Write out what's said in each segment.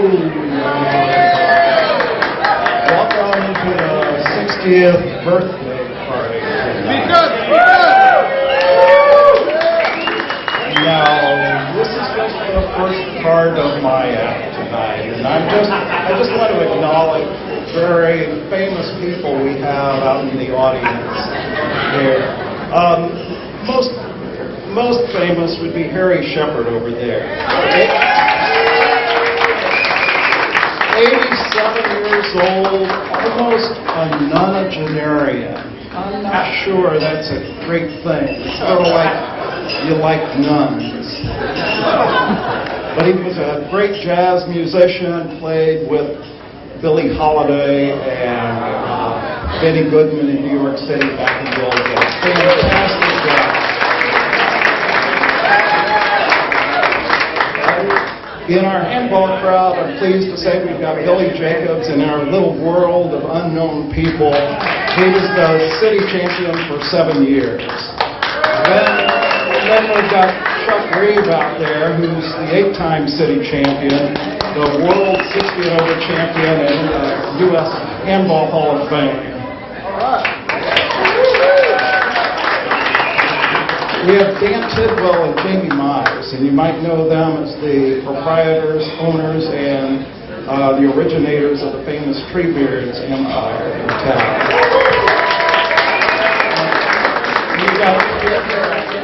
Welcome to the 60th birthday party. Now, this is just the first part of my act tonight, and I just want to acknowledge very famous people we have out in the audience here. Most famous would be Harry Shepherd over there. 87 years old, almost a nonagenarian. I'm not sure that's a great thing. It's sort of like you like nuns. But he was a great jazz musician, played with Billie Holiday and Benny Goodman in New York City back in the old days. Fantastic guy. In our handball crowd, I'm pleased to say we've got Billy Jacobs in our little world of unknown people. He was the city champion for 7 years. Then we've got Chuck Reeve out there, who's the 8-time city champion, the world 60 and over champion, and U.S. Handball Hall of Fame. We have Dan Tidwell and Jamie Mize, and you might know them as the proprietors, owners, and the originators of the famous Treebeards empire in town. We've got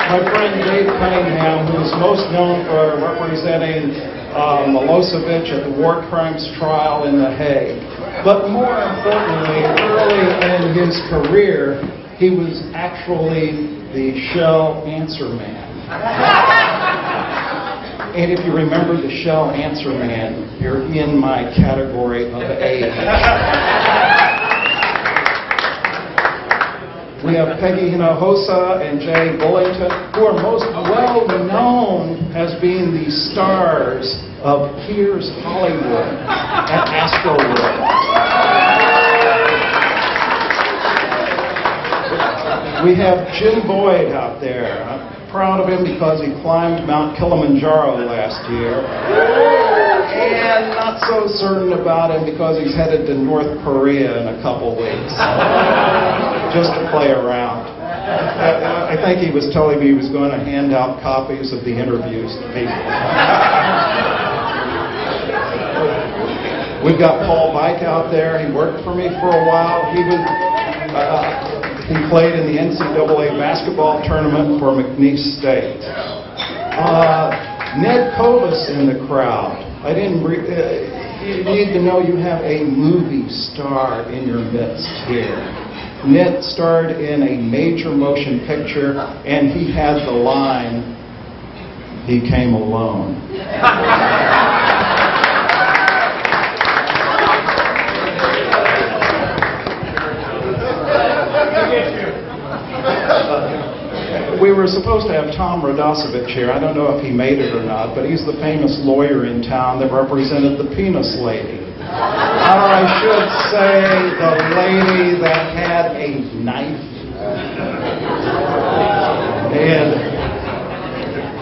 my friend Dave Cunningham, who's most known for representing Milosevic at the war crimes trial in The Hague. But more importantly, early in his career, he was actually the Shell Answer Man. And if you remember the Shell Answer Man, you're in my category of age. We have Peggy Hinojosa and Jay Bullington, who are most well known as being the stars of Here's Hollywood at Astroworld. We have Jim Boyd out there. I'm proud of him because he climbed Mount Kilimanjaro last year. And not so certain about him because he's headed to North Korea in a couple weeks. Just to play around. I think he was telling me he was going to hand out copies of the interviews to people. We've got Paul Bike out there. He worked for me for a while. He played in the NCAA basketball tournament for McNeese State. Ned Kovas in the crowd. You need to know you have a movie star in your midst here. Ned starred in a major motion picture, and he had the line, "He came alone." We were supposed to have Tom Radosevich here. I don't know if he made it or not, but he's the famous lawyer in town that represented the penis lady. Or I should say the lady that had a knife. And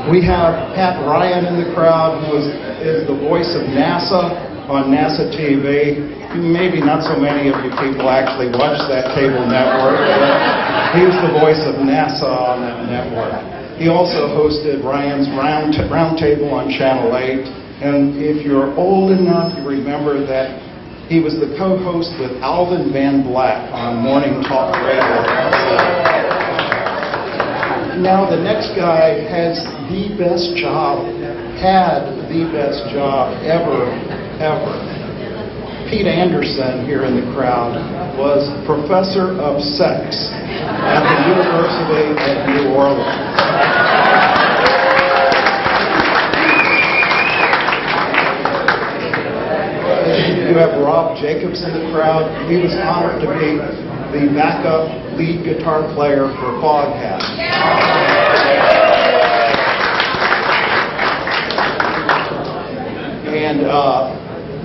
we have Pat Ryan in the crowd, who is the voice of NASA on NASA TV. Maybe not so many of you people actually watch that cable network, but he's the voice of NASA on that network. He also hosted Ryan's Roundtable on Channel 8. And if you're old enough, you remember that he was the co-host with Alvin Van Black on Morning Talk Radio. Now the next guy had the best job ever. Pete Anderson here in the crowd was professor of sex at the University of New Orleans. You have Rob Jacobs in the crowd. He was honored to be the backup lead guitar player for Foghat. And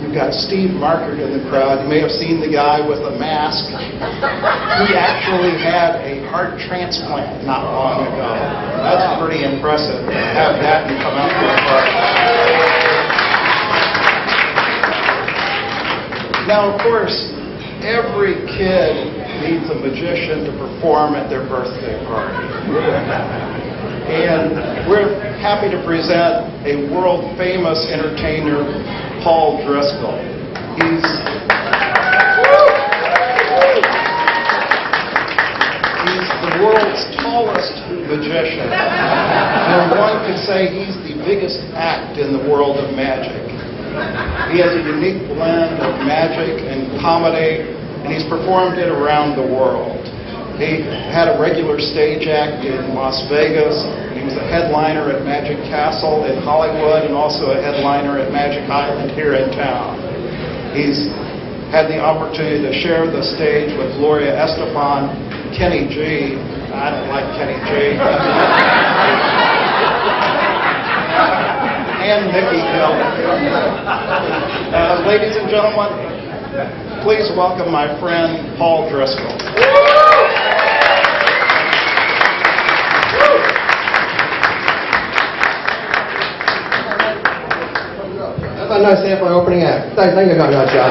you've got Steve Markert in the crowd. You may have seen the guy with the mask. He actually had a heart transplant not long ago. That's pretty impressive to have that and come out to the party. Now, of course, every kid needs a magician to perform at their birthday party. And we're happy to present a world-famous entertainer, Paul Driscoll. He's the world's tallest magician. And one could say he's the biggest act in the world of magic. He has a unique blend of magic and comedy, and he's performed it around the world. He had a regular stage act in Las Vegas. He was a headliner at Magic Castle in Hollywood and also a headliner at Magic Island here in town. He's had the opportunity to share the stage with Gloria Estefan, Kenny G. I don't like Kenny G. And Mickey Hill. Ladies and gentlemen, please welcome my friend, Paul Driscoll. That's a nice hand for my opening act. Thank you very much, John.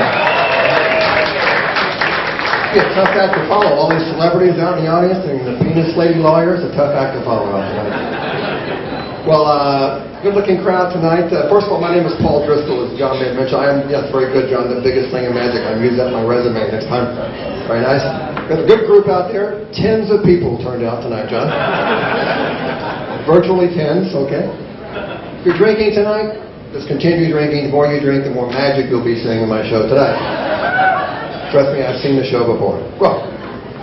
It's a tough act to follow. All these celebrities out in the audience and the penis lady lawyers, a tough act to follow. Well, good-looking crowd tonight. First of all, my name is Paul Driscoll, as John may have mentioned. I am, yes, very good, John, the biggest thing in magic. I'm going to use that in my resume next time. Very nice. Got a good group out there. Tens of people turned out tonight, John. Virtually tens, okay. If you're drinking tonight, just continue drinking. The more you drink, the more magic you'll be seeing in my show tonight. Trust me, I've seen the show before. Well,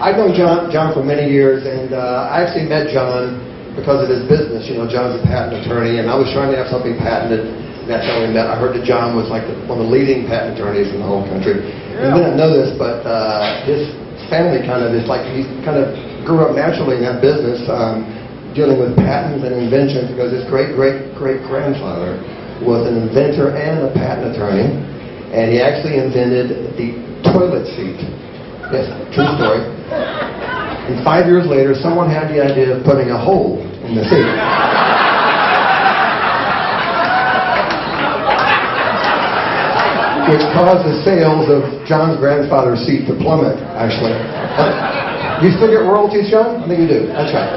I've known John for many years, and I actually met John because of his business. You know, John's a patent attorney, and I was trying to have something patented. That's how we met. I heard that John was like one of the leading patent attorneys in the whole country. Yeah. You didn't know this, but his family kind of is like, he kind of grew up naturally in that business, dealing with patents and inventions, because his great-great-great-grandfather was an inventor and a patent attorney, and he actually invented the toilet seat. Yes, true story. And 5 years later, someone had the idea of putting a hole in the seat. Which caused the sales of John's grandfather's seat to plummet, actually. Do you still get royalties, John? I think you do. That's right.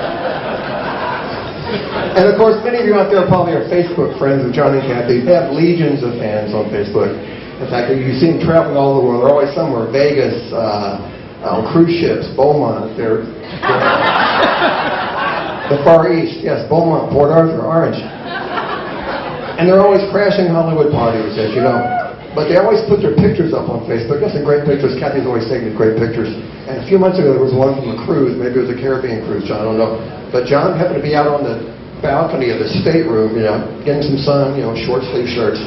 And of course, many of you out there probably are Facebook friends of John and Kathy. They have legions of fans on Facebook. In fact, you see them traveling all over the world. They're always somewhere. Vegas, on cruise ships, Beaumont, they're the Far East, yes, Beaumont, Port Arthur, Orange. And they're always crashing Hollywood parties, as you know. But they always put their pictures up on Facebook. Got some great pictures. Kathy's always taking great pictures. And a few months ago, there was one from a cruise. Maybe it was a Caribbean cruise, John, I don't know. But John happened to be out on the balcony of the stateroom, you know, getting some sun, you know, short sleeve shirts.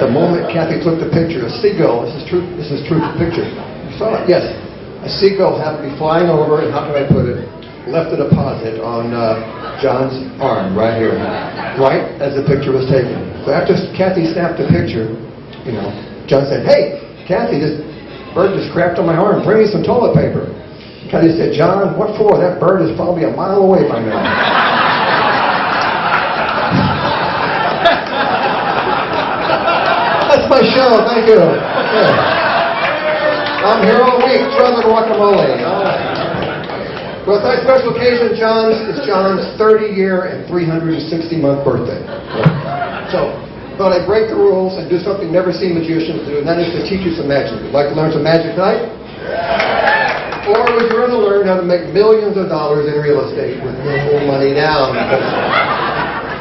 The moment Kathy took the picture, a seagull, this is true picture. You saw it? Yes. A seagull happened to be flying over, and how can I put it, left a deposit on John's arm right here, right as the picture was taken. So after Kathy snapped the picture, you know, John said, "Hey, Kathy, this bird just crapped on my arm. Bring me some toilet paper." Kathy said, "John, what for? That bird is probably a mile away by now." That's my show. Thank you. Yeah. I'm here all week, drumming guacamole. Well, tonight's special occasion, is John's 30-year and 360-month birthday. So, thought I'd break the rules and do something never seen magicians do, and that is to teach you some magic. Would you like to learn some magic tonight? Yeah. Or would you rather learn how to make millions of dollars in real estate with minimal money down?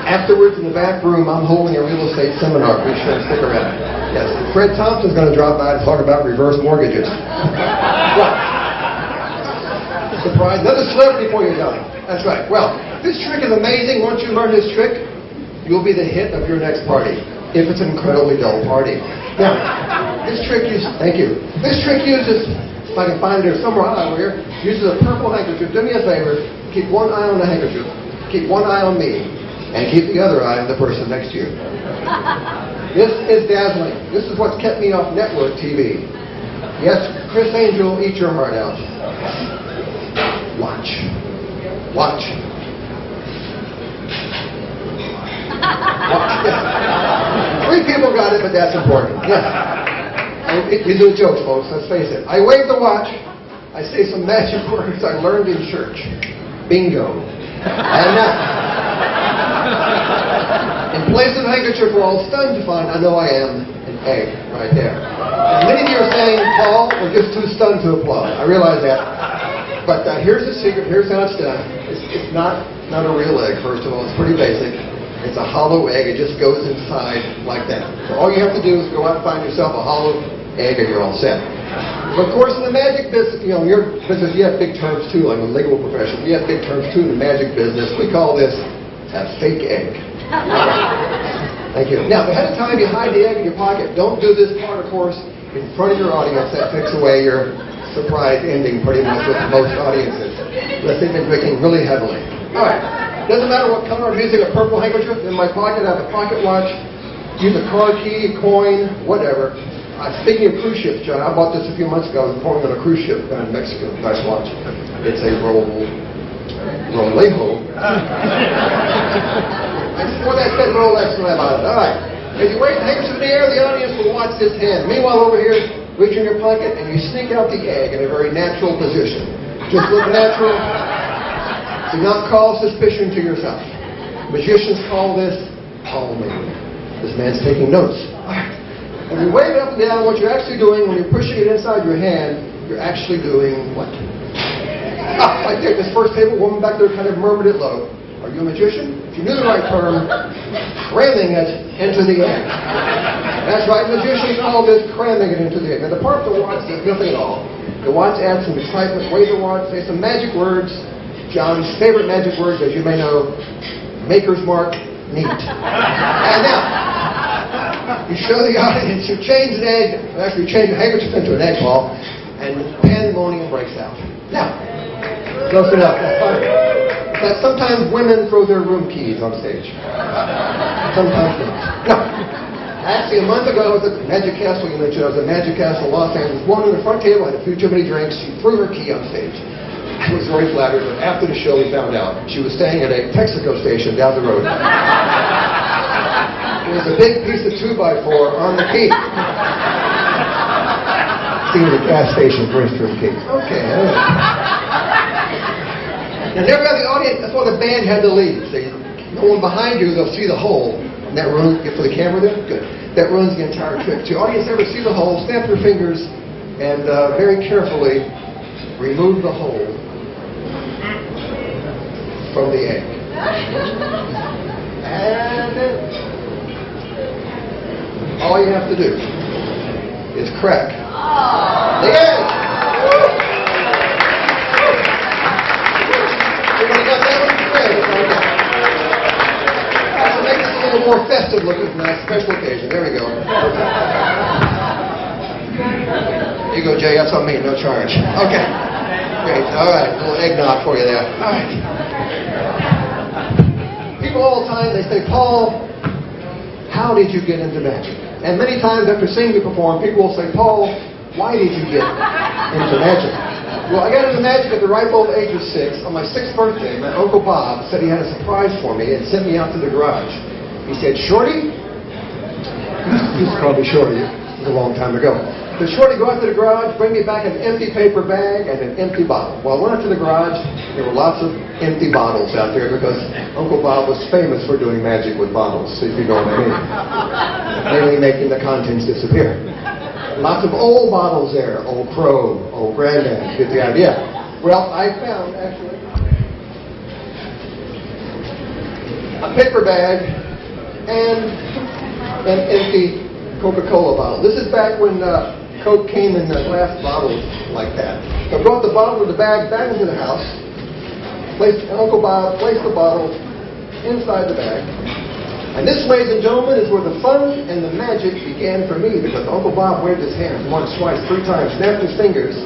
Afterwards, in the back room, I'm holding a real estate seminar. Be sure to stick around. Yes, Fred Thompson's going to drop by to talk about reverse mortgages. Well, surprise, another celebrity for you, Johnny. That's right. Well, this trick is amazing. Once you learn this trick, you'll be the hit of your next party, if it's an incredibly dull party. Now, this trick uses, thank you. This trick uses, if I can find it somewhere over here, uses a purple handkerchief. Do me a favor, keep one eye on the handkerchief, keep one eye on me, and keep the other eye on the person next to you. This is dazzling. This is what's kept me off network TV. Yes, Chris Angel, eat your heart out. Watch. Watch. Watch. Yes. 3 people got it, but that's important. Yes. These are the jokes, folks. Let's face it. I wave the watch. I say some magic words I learned in church. Bingo. And now, in place of handkerchief, we're all stunned to find I know I am an egg right there. And many of you are saying, Paul, we're just too stunned to applaud. I realize that. But here's the secret. Here's how it's done. It's not a real egg, first of all. It's pretty basic. It's a hollow egg. It just goes inside like that. So all you have to do is go out and find yourself a hollow egg and you're all set. But of course, in the magic business, in your business, you have big terms too, like in the legal profession. You have big terms too in the magic business. We call this a fake egg. Thank you. Now, ahead of time, you hide the egg in your pocket. Don't do this part, of course, in front of your audience. That takes away your surprise ending pretty much with most audiences, unless they've been drinking really heavily. All right. Doesn't matter what color I'm using, a purple handkerchief. In my pocket, I have a pocket watch. Use a car key, a coin, whatever. Speaking of cruise ships, John, I bought this a few months ago. I was pouring on a cruise ship in Mexico. Nice watch. It's a Rolejo. Before that said Rolex, when I bought it. All right. As you wave the handkerchief in the air, the audience will watch this hand. Meanwhile, over here, reach in your pocket and you sneak out the egg in a very natural position. Just look natural. Do not call suspicion to yourself. Magicians call this palming. This man's taking notes. All right. When you wave it up and down, what you're actually doing when you're pushing it inside your hand, you're actually doing what? Right there, this first table, woman back there kind of murmured it low. Are you a magician? If you knew the right term, cramming it into the egg. That's right, magicians call this cramming it into the egg. Now, the part of the watch does nothing at all. The watch adds some excitement. Wave the watch, say some magic words. John's favorite magic words, as you may know, maker's mark, neat. And now, you show the audience, you change an egg, actually you change a handkerchief into an egg ball, and pandemonium breaks out. Now, close enough, that's fine. But sometimes women throw their room keys on stage. Sometimes not. No. Actually, a month ago, I was at the Magic Castle, you mentioned, I was at Magic Castle, Los Angeles. Woman in the front table had a few too many drinks. She threw her key on stage. I was very flattered, but after the show, we found out she was staying at a Texaco station down the road. There was a big piece of 2x4 on the key. See the gas station restroom key. Okay. Now, never have the audience. That's why the band had to leave. See, no one behind you, they'll see the hole. And that ruins. Get for the camera there. Good. That ruins the entire trick. So, the audience never see the hole. Snap your fingers and very carefully remove the hole from the egg. And then all you have to do is crack the egg. Everybody got that one? Great. To make this a little more festive looking tonight, special occasion. There we go. Here you go, Jay. That's on me. No charge. Okay. Great. All right. A little eggnog for you there. All right. People all the time, they say, Paul, how did you get into magic? And many times after seeing me perform, people will say, Paul, why did you get into magic? Well, I got into magic at the ripe old age of 6. On my 6th birthday, my Uncle Bob said he had a surprise for me and sent me out to the garage. He said, Shorty? He used to call me Shorty. It was a long time ago. So Shorty, go out to the garage, bring me back an empty paper bag and an empty bottle. Well, I went up to the garage. There were lots of empty bottles out there because Uncle Bob was famous for doing magic with bottles, if you know what I mean. Mainly making the contents disappear. Lots of old bottles there. Old Crow, old Granddad. Get the idea. Well, I found, actually, a paper bag and an empty Coca-Cola bottle. This is back when Coke came in glass bottles like that. So I brought the bottle with the bag back into the house. Uncle Bob placed the bottle inside the bag. And this, ladies and gentlemen, is where the fun and the magic began for me, because Uncle Bob waved his hands once, twice, 3 times, snapped his fingers,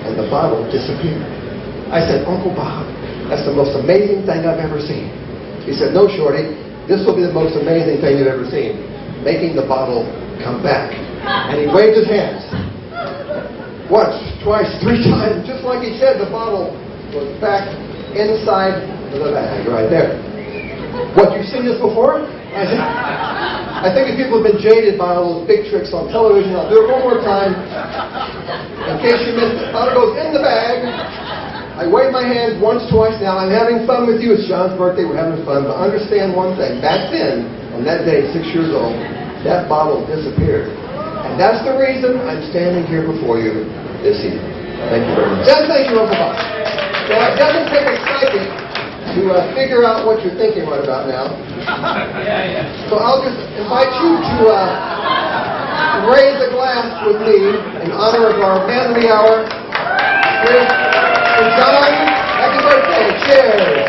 and the bottle disappeared. I said, Uncle Bob, that's the most amazing thing I've ever seen. He said, no, Shorty, this will be the most amazing thing you've ever seen, making the bottle come back. And he waved his hands. Once, twice, 3 times, just like he said, the bottle was back inside the bag right there. What, you've seen this before? I think if people have been jaded by all those big tricks on television, I'll do it one more time. In case you missed it, bottle goes in the bag. I wave my hands once, twice. Now, I'm having fun with you. It's John's birthday. We're having fun. But understand one thing. Back then, on that day, 6 years old, that bottle disappeared. And that's the reason I'm standing here before you this evening. Thank you very much. Then thank you, Uncle Bob. Now, it doesn't take a second to figure out what you're thinking right about now. So I'll just invite you to raise a glass with me in honor of our man of the hour. Here's for John. Happy birthday. Cheers.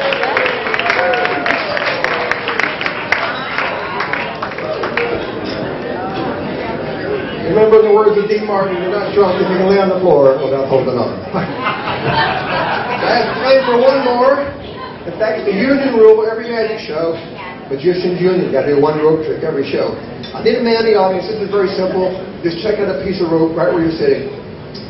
Remember the words of Dean Martin, you're not drunk if you can lay on the floor without holding on. I have time for one more. In fact, it's a union rule every magic show. Magician's Union, you got to do one rope trick every show. I need a man in the audience. This is very simple. Just check out a piece of rope right where you're sitting.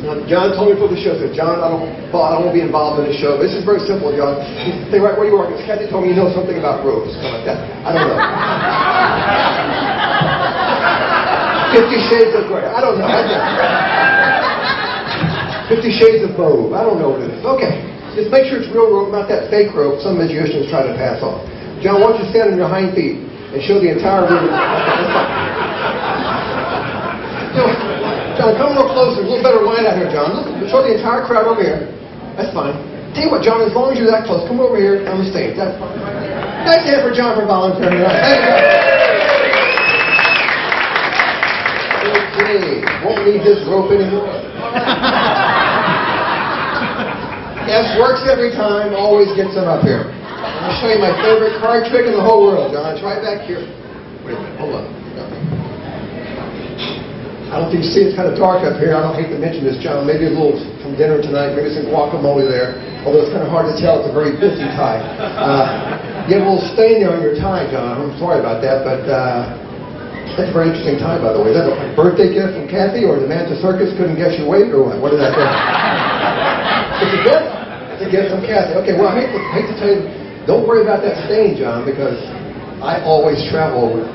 Now, John told me before the show, said, John, I don't want to be involved in the show. This is very simple, John. You stay right where you are, because Kathy told me you know something about ropes. Something like that. I don't know. 50 Shades of Grey. I don't know. 50 Shades of Mauve. I don't know what it is. Okay. Just make sure it's real rope, not that fake rope some magicians try to pass off. John, why don't you stand on your hind feet and show the entire room. John, come a little closer. A little better light out here, John. Look, show the entire crowd over here. That's fine. Tell you what, John, as long as you're that close, come over here on the stage. That's fine. Thank you for John for volunteering. Okay. Won't need this rope anymore. Yes, works every time, always gets them up here. I'll show you my favorite card trick in the whole world, John. It's right back here. Wait a minute, hold on. No. I don't think you see it's kind of dark up here. I don't hate to mention this, John. Maybe a little from dinner tonight, maybe some guacamole there. Although it's kind of hard to tell, it's a very busy tie. You have a little stain there on your tie, John. I'm sorry about that, but that's a very interesting tie, by the way. Is that a birthday gift from Kathy, or the Manta Circus couldn't guess your weight, or what? What is that? It's a gift? It's a gift from Kathy. Okay, well, I hate to tell you, don't worry about that stain, John, because I always travel with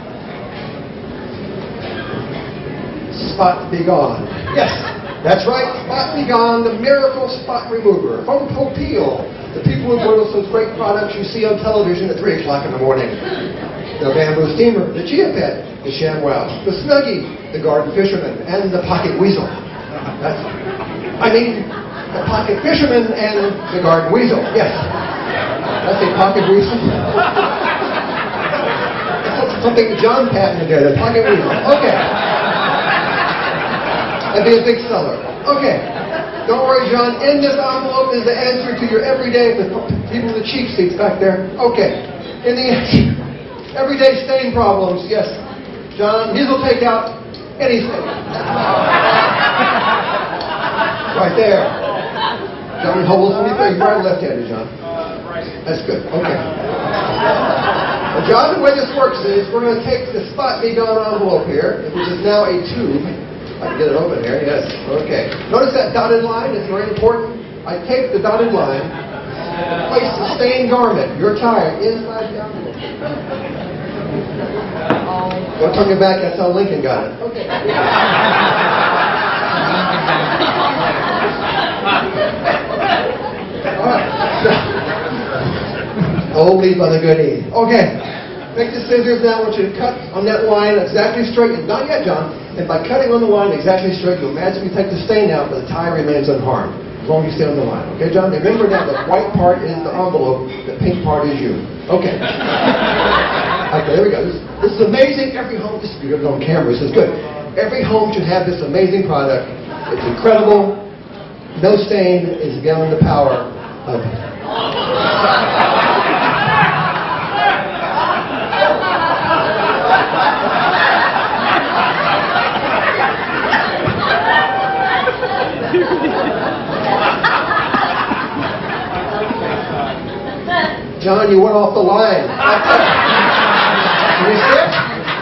Spot Be Gone. Yes, that's right, Spot Be Gone, the miracle spot remover from Popeel. The people who brought us those great products you see on television at 3 o'clock in the morning. The bamboo steamer, the chia pet, the ShamWow, the Snuggie, the garden fisherman, and the pocket weasel. The pocket fisherman and the garden weasel. Yes. That's a pocket weasel. That's something John patented there, the pocket weasel. Okay. That'd be a big seller. Okay. Don't worry, John. In this envelope is the answer to your everyday, the people in the cheap seats back there. Okay. In the everyday stain problems, yes. John, these will take out any stain. Right there. John, hold on. You're right left-handed, John. That's good. Okay. Well, John, the way this works is we're going to take the Spot Be Gone envelope here, which is now a tube. I can get it open here. Yes. Okay. Notice that dotted line is very important. I take the dotted line, place the stained garment, your tie, inside the envelope. Don't turn your back. That's how Lincoln got it. Okay. Old leaf on the good eve. Okay. Take the scissors now. I want you to cut on that line exactly straight. Not yet, John. And by cutting on the line exactly straight, you magically take the stain out, but the tie remains unharmed. As long as you stay on the line. Okay, John? Remember now, the white part is the envelope. The pink part is you. Okay. Okay, there we go. This is amazing. Every home, this is good on camera. This is good. Every home should have this amazing product. It's incredible. No stain is beyond the power of... John, you went off the line. You see it?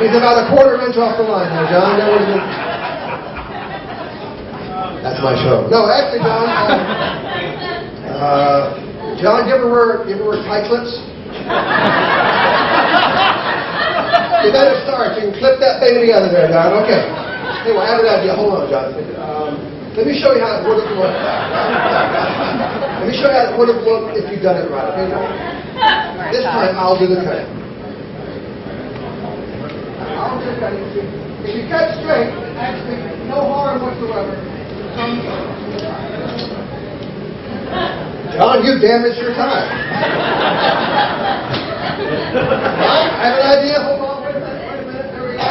He's about a quarter inch off the line there, John. That's my show. No, actually, John. John, you ever wear tie clips? You better start. You can clip that baby together there, John. Okay. Anyway, I have an idea. Hold on, John. Let me show you how it would have looked. Let me show you how it would have looked if you'd done it right. Okay, John? This time, I'll do the cutting. I'll do the cutting. If you cut straight, actually, no harm whatsoever. John, you damaged your tie. I have an idea. Hold on. Wait a minute. There we go.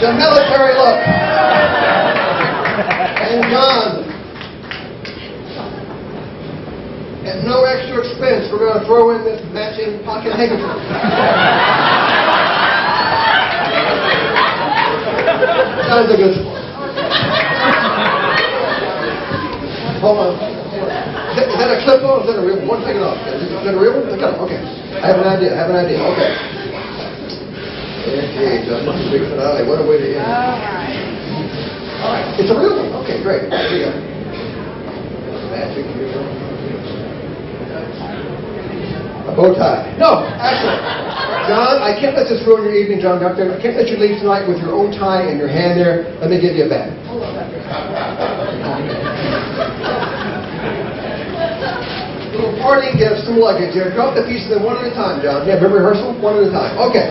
The military look. And John, at no extra expense, we're going to throw in this matching pocket handkerchief. Sounds a good sport. Hold on. Is that a clip-on or is that a real one? Take it off. Is that a real one? Take it off. Okay. I have an idea. Okay. Okay, John. What a way to end. All right. It's a real one. Okay, great. Here you go. Magic. A bow tie. No, actually. John, I can't let this ruin your evening, John Doctor. I can't let you leave tonight with your own tie in your hand there. Let me give you a bag. Hold on back there. Little party gift, some luggage here. Drop the pieces in one at a time, John. Yeah, remember rehearsal? One at a time. Okay.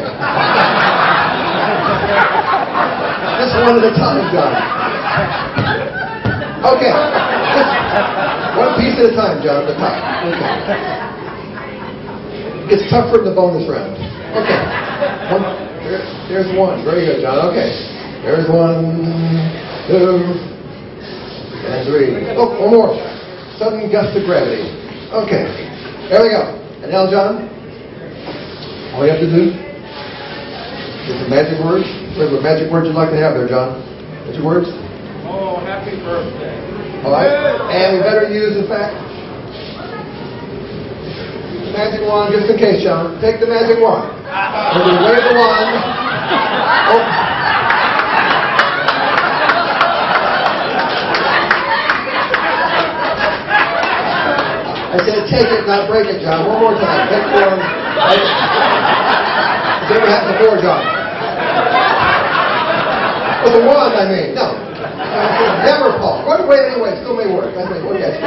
Just one at a time, John. Okay. Just one piece at a time, John. The top. Okay. It's tougher in the bonus round. Okay. There's one. Very good, John. Okay. There's 1, 2, and 3. Oh, one more. Sudden gust of gravity. Okay. There we go. And now, John, all you have to do is some magic words. What magic words you'd like to have there, John? Magic words? Oh, happy birthday. All right. And we better use, in fact, the magic wand just in case, John. Take the magic wand. We're going to wave the wand. Oh. I said take it, not break it, John. One more time. Take the wand. It's never happened before, John. With the wand, I mean. No. Never, Paul. Go away anyway. It still may work. I mean, okay.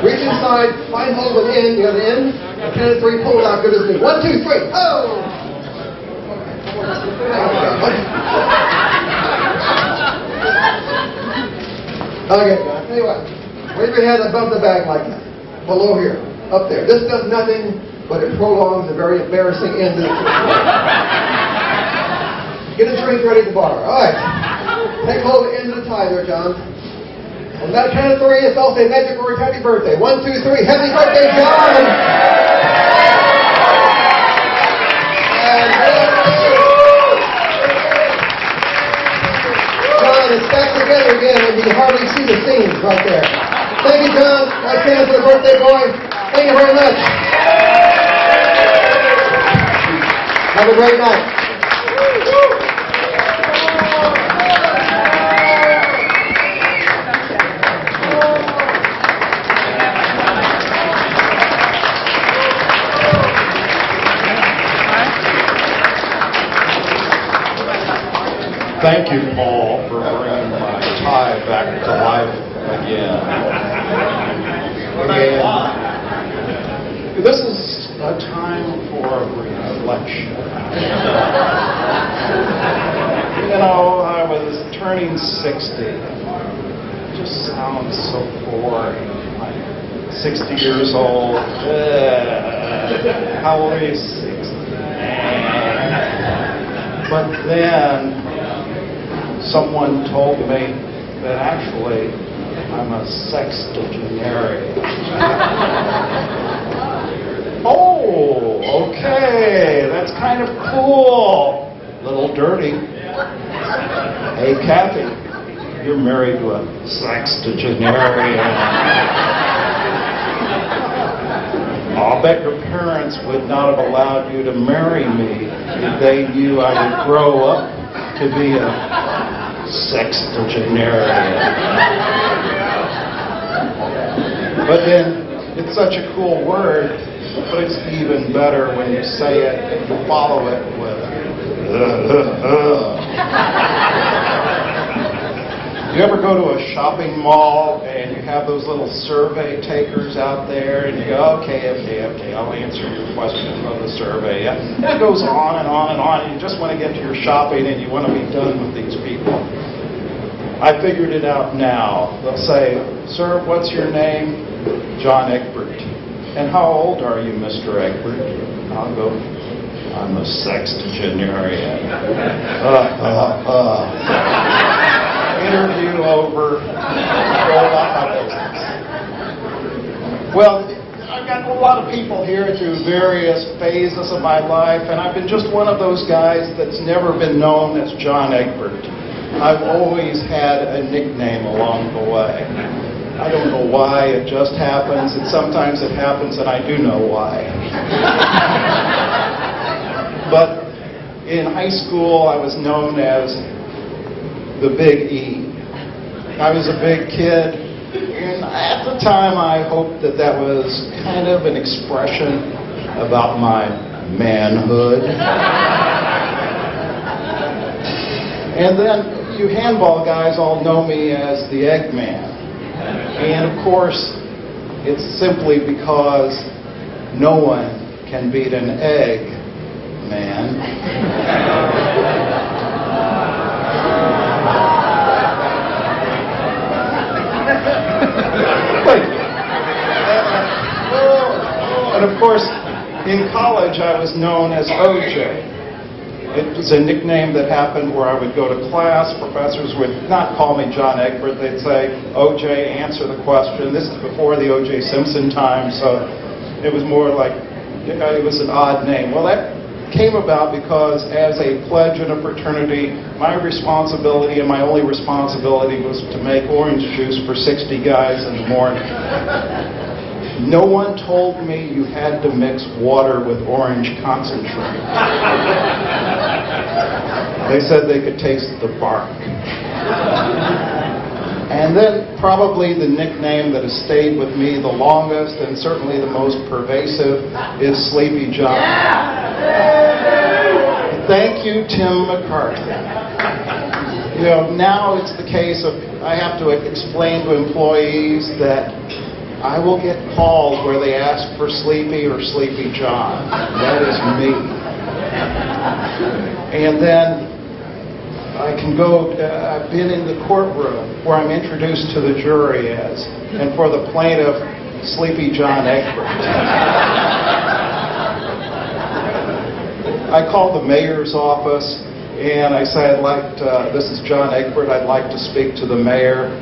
Reach inside, find hold of the end, the other end. Count of 3, pull it out good as new. 1, 2, 3. Oh! Okay, anyway, wave your hand above the bag like that. Below here, up there. This does nothing, but it prolongs a very embarrassing end of the Get a drink ready at the bar. All right. Take hold of the end of the tie there, John. On that count of 3, let's all say magic words, happy birthday. 1, 2, 3, happy birthday, John! And John, it's back together again, and you can hardly see the seams right there. Thank you, John. My fans for the birthday boy. Thank you very much. Have a great night. Thank you, Paul, for bringing my tie back to life again. This is a time for reflection. You know, I was turning 60. It just sounds so boring. Like 60 years old. How old are you? 60. But then someone told me that actually I'm a sextagenarian. Oh, okay, that's kind of cool. Little dirty. Hey, Kathy, you're married to a sextagenarian. I'll bet your parents would not have allowed you to marry me if they knew I would grow up to be a sextagenarian. But then It's such a cool word, but it's even better when you say it and you follow it with You ever go to a shopping mall and you have those little survey takers out there and you go, okay, I'll answer your question from the survey. And it goes on and on and on. And you just want to get to your shopping and you want to be done with these people. I figured it out now. They'll say, sir, what's your name? John Egbert. And how old are you, Mr. Egbert? I'll go, I'm a sexagenarian. Interview over. Roll out my business. Well, I've got a lot of people here through various phases of my life, and I've been just one of those guys that's never been known as John Egbert. I've always had a nickname along the way. I don't know why, it just happens, and sometimes it happens and I do know why. But in high school, I was known as the Big E. I was a big kid, and at the time I hoped that that was kind of an expression about my manhood. And then you handball guys all know me as the Eggman. And of course, it's simply because no one can beat an egg, man. And of course, in college I was known as OJ. It was a nickname that happened where I would go to class. Professors would not call me John Egbert. They'd say, OJ, answer the question. This is before the O.J. Simpson time, so it was more like, it was an odd name. Well, that came about because as a pledge in a fraternity, my responsibility and my only responsibility was to make orange juice for 60 guys in the morning. No one told me you had to mix water with orange concentrate. They said they could taste the bark. And then probably the nickname that has stayed with me the longest and certainly the most pervasive is Sleepy John. Thank you, Tim McCarthy. You know, now it's the case of I have to explain to employees that I will get calls where they ask for Sleepy or Sleepy John. That is me. And then I can go, I've been in the courtroom where I'm introduced to the jury as, and for the plaintiff, Sleepy John Egbert. I called the mayor's office and I said, this is John Egbert, I'd like to speak to the mayor.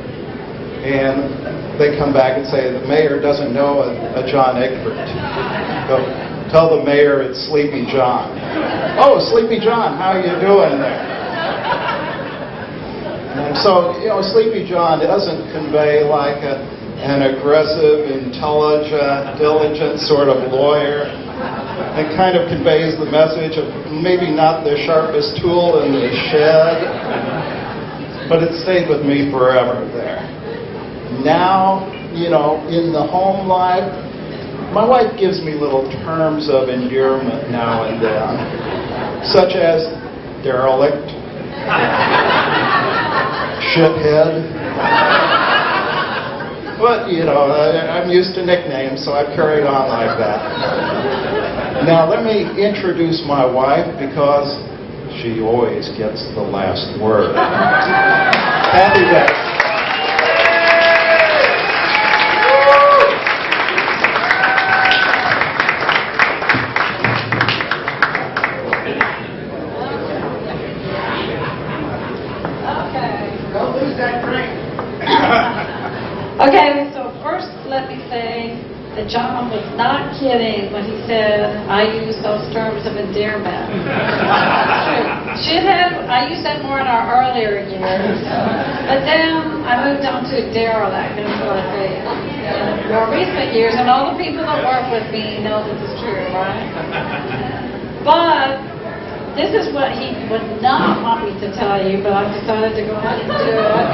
And they come back and say, the mayor doesn't know a John Egbert. Go, tell the mayor it's Sleepy John. Oh, Sleepy John, how are you doing there? And so, you know, Sleepy John doesn't convey like an aggressive, intelligent, diligent sort of lawyer. It kind of conveys the message of maybe not the sharpest tool in the shed, but it stayed with me forever there. Now, you know, in the home life, my wife gives me little terms of endearment now and then, such as derelict, shithead. But, you know, I'm used to nicknames, so I've carried on like that. Now, let me introduce my wife because she always gets the last word. Happy day. Okay, so first let me say that John was not kidding when he said I use those terms of endearment. I used that more in our earlier years, but then I moved on to derelict, that's what I say. In more recent years, and all the people that work with me know this is true, right? But this is what he would not want me to tell you, but I decided to go ahead and do it.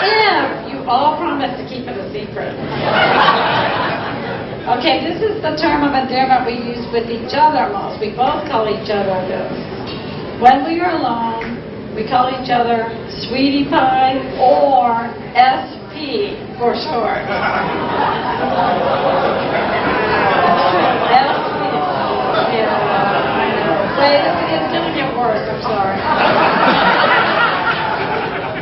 If you all promised to keep it a secret. Okay, this is the term of endearment we use with each other most. We both call each other this. When we are alone, we call each other Sweetie Pie or SP for short. SP. Yeah, I know. Wait, it's going to get worse. I'm sorry.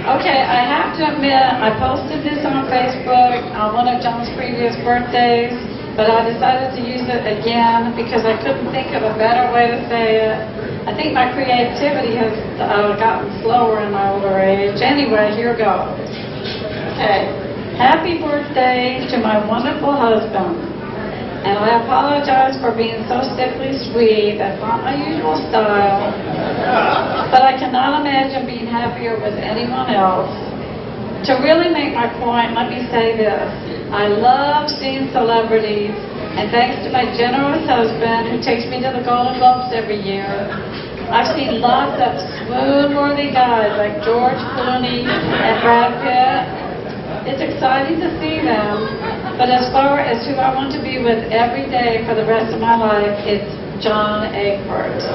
Okay, I have to admit, I posted this on Facebook on one of John's previous birthdays, but I decided to use it again because I couldn't think of a better way to say it. I think my creativity has gotten slower in my older age. Anyway, here goes. Okay, happy birthday to my wonderful husband. And I apologize for being so sickly sweet. That's not my usual style. But I cannot imagine being happier with anyone else. To really make my point, let me say this. I love seeing celebrities, and thanks to my generous husband who takes me to the Golden Globes every year, I've seen lots of swoon-worthy guys like George Clooney and Brad Pitt. It's exciting to see them, but as far as who I want to be with every day for the rest of my life, it's John Egbert.